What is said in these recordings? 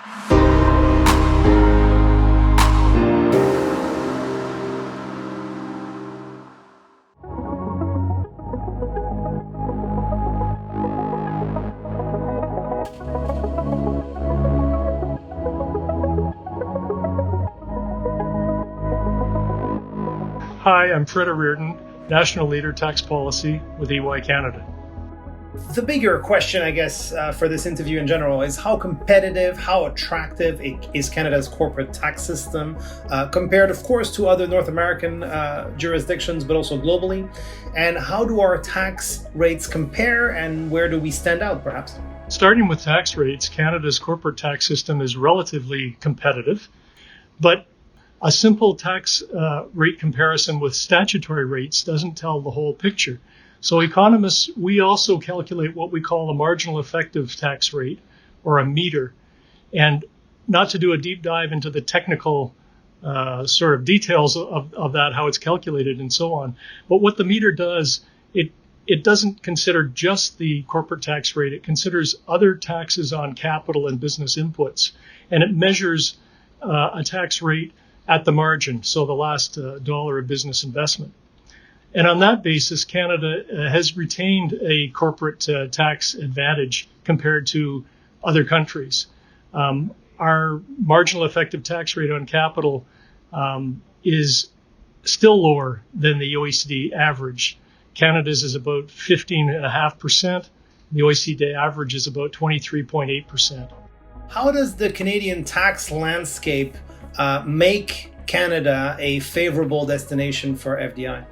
Hi, I'm Fred Reardon, National Leader Tax Policy with EY Canada. The bigger question, I guess, for this interview in general is how competitive, how attractive is Canada's corporate tax system compared, of course, to other North American jurisdictions, but also globally? And how do our tax rates compare, and where do we stand out, perhaps? Starting with tax rates, Canada's corporate tax system is relatively competitive, but a simple tax rate comparison with statutory rates doesn't tell the whole picture. So economists, we also calculate what we call a marginal effective tax rate, or a meter. And not to do a deep dive into the technical sort of details of that, how it's calculated and so on, but what the meter does, it doesn't consider just the corporate tax rate. It considers other taxes on capital and business inputs. And it measures a tax rate at the margin, so the last dollar of business investment. And on that basis, Canada has retained a corporate tax advantage compared to other countries. Our marginal effective tax rate on capital is still lower than the OECD average. Canada's is about 15.5%. The OECD average is about 23.8%. How does the Canadian tax landscape make Canada a favorable destination for FDI?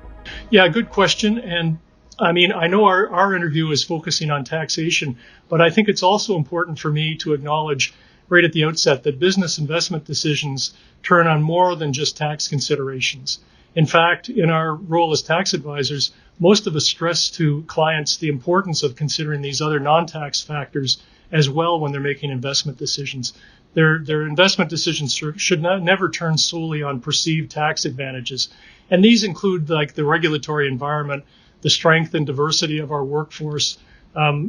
Yeah, good question. And I mean, I know our interview is focusing on taxation, but I think it's also important for me to acknowledge right at the outset that business investment decisions turn on more than just tax considerations. In fact, in our role as tax advisors, most of us stress to clients the importance of considering these other non-tax factors as well when they're making investment decisions. Their investment decisions should never turn solely on perceived tax advantages. And these include like the regulatory environment, the strength and diversity of our workforce,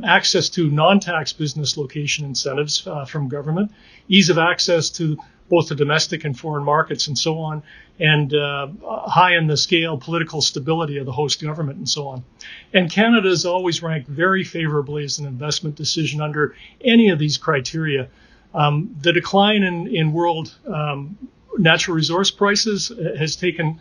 access to non-tax business location incentives from government, ease of access to both the domestic and foreign markets and so on, and high in the scale political stability of the host government and so on. And Canada is always ranked very favorably as an investment decision under any of these criteria. The decline in world natural resource prices has taken,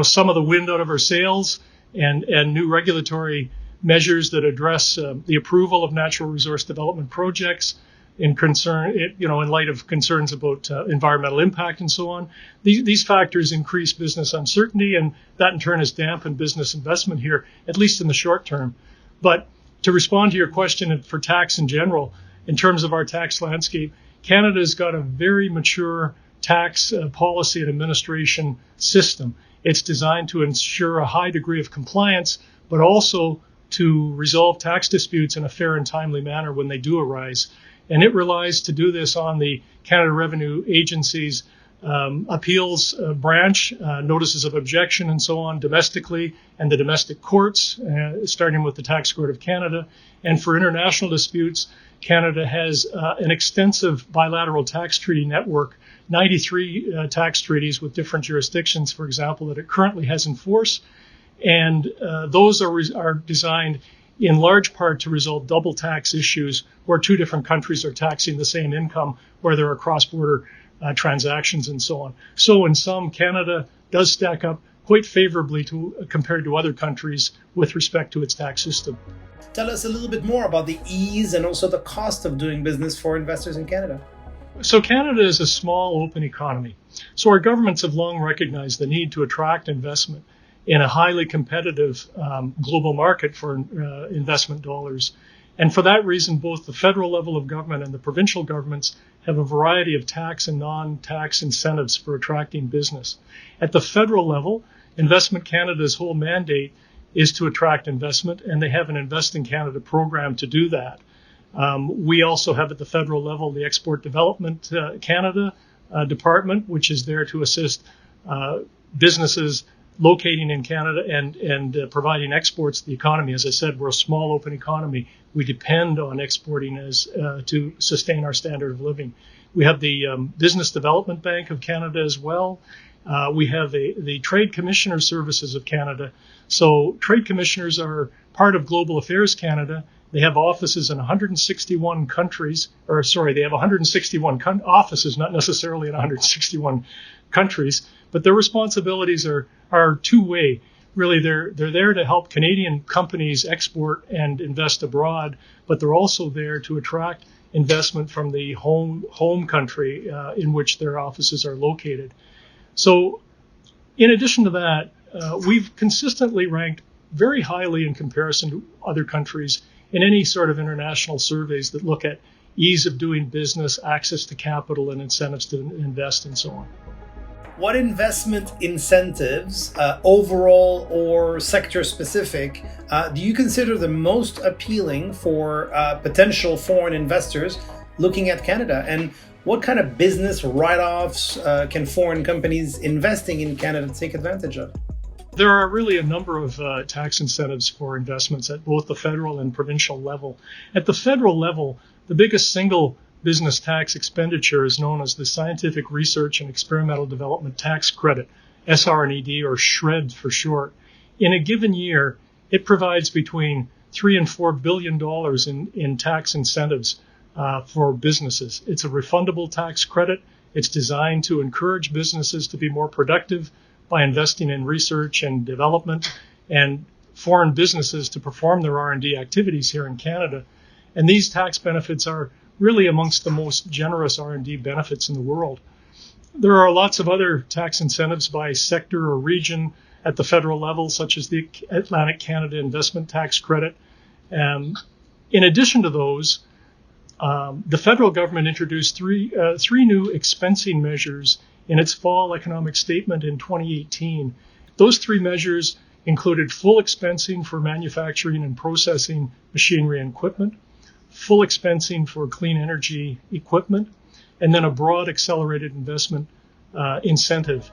some of the wind out of our sails, and new regulatory measures that address the approval of natural resource development projects in light of concerns about environmental impact and so on. These factors increase business uncertainty, and that in turn has dampened business investment here, at least in the short term. But to respond to your question for tax in general, in terms of our tax landscape, Canada's got a very mature tax policy and administration system. It's designed to ensure a high degree of compliance, but also to resolve tax disputes in a fair and timely manner when they do arise. And it relies to do this on the Canada Revenue Agency's appeals branch, notices of objection and so on domestically, and the domestic courts, starting with the Tax Court of Canada. And for international disputes, Canada has an extensive bilateral tax treaty network, 93 tax treaties with different jurisdictions, for example, that it currently has in force. And those are designed in large part to resolve double tax issues where two different countries are taxing the same income, where there are cross-border transactions and so on. So in sum, Canada does stack up quite favorably compared to other countries with respect to its tax system. Tell us a little bit more about the ease and also the cost of doing business for investors in Canada. So Canada is a small, open economy. So our governments have long recognized the need to attract investment in a highly competitive global market for investment dollars. And for that reason, both the federal level of government and the provincial governments have a variety of tax and non-tax incentives for attracting business. At the federal level, Investment Canada's whole mandate is to attract investment, and they have an Invest in Canada program to do that. We also have at the federal level the Export Development Canada Department, which is there to assist businesses locating in Canada and providing exports to the economy. As I said, we're a small open economy. We depend on exporting to sustain our standard of living. We have the Business Development Bank of Canada as well. We have the Trade Commissioner Services of Canada. So trade commissioners are part of Global Affairs Canada. They have offices in 161 countries, or sorry, they have 161 offices, not necessarily in 161 countries, but their responsibilities are two-way. Really, they're there to help Canadian companies export and invest abroad, but they're also there to attract investment from the home country in which their offices are located. So in addition to that, we've consistently ranked very highly in comparison to other countries in any sort of international surveys that look at ease of doing business, access to capital, and incentives to invest, and so on. What investment incentives, overall or sector specific, do you consider the most appealing for potential foreign investors looking at Canada? And what kind of business write-offs can foreign companies investing in Canada take advantage of? There are really a number of tax incentives for investments at both the federal and provincial level. At the federal level, the biggest single business tax expenditure is known as the Scientific Research and Experimental Development Tax Credit, SR&ED, or SHRED for short. In a given year, it provides between $3 and $4 billion in tax incentives for businesses. It's a refundable tax credit. It's designed to encourage businesses to be more productive by investing in research and development, and foreign businesses to perform their R&D activities here in Canada. And these tax benefits are really amongst the most generous R&D benefits in the world. There are lots of other tax incentives by sector or region at the federal level, such as the Atlantic Canada Investment Tax Credit. In addition to those, the federal government introduced three new expensing measures in its fall economic statement in 2018. Those three measures included full expensing for manufacturing and processing machinery and equipment, full expensing for clean energy equipment, and then a broad accelerated investment incentive.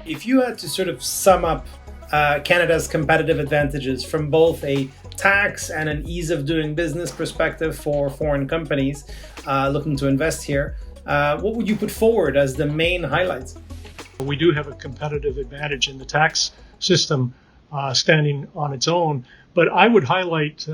If you had to sort of sum up Canada's competitive advantages from both a tax and an ease of doing business perspective for foreign companies looking to invest here, what would you put forward as the main highlights? We do have a competitive advantage in the tax system standing on its own, but I would highlight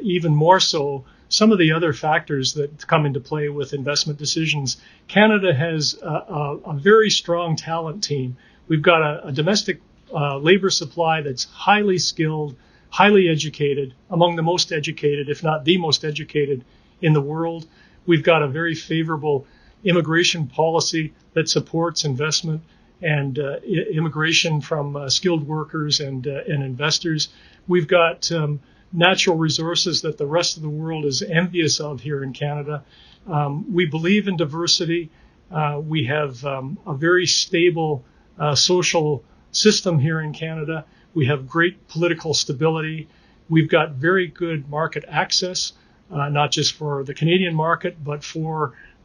even more so some of the other factors that come into play with investment decisions. Canada has a very strong talent team. We've got a domestic labor supply that's highly skilled, highly educated, among the most educated, if not the most educated in the world. We've got a very favorable immigration policy that supports investment and immigration from skilled workers and investors. We've got natural resources that the rest of the world is envious of here in Canada. We believe in diversity. We have a very stable social system here in Canada. We have great political stability. We've got very good market access, not just for the Canadian market, but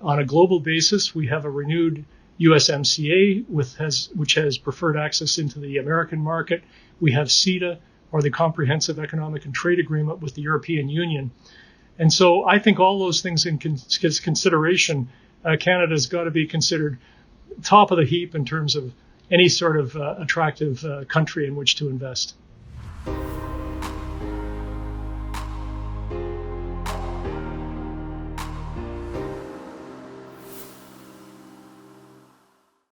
on a global basis. We have a renewed USMCA, which has preferred access into the American market. We have CETA, or the Comprehensive Economic and Trade Agreement with the European Union. And so I think all those things in consideration, Canada's got to be considered top of the heap in terms of any sort of attractive country in which to invest.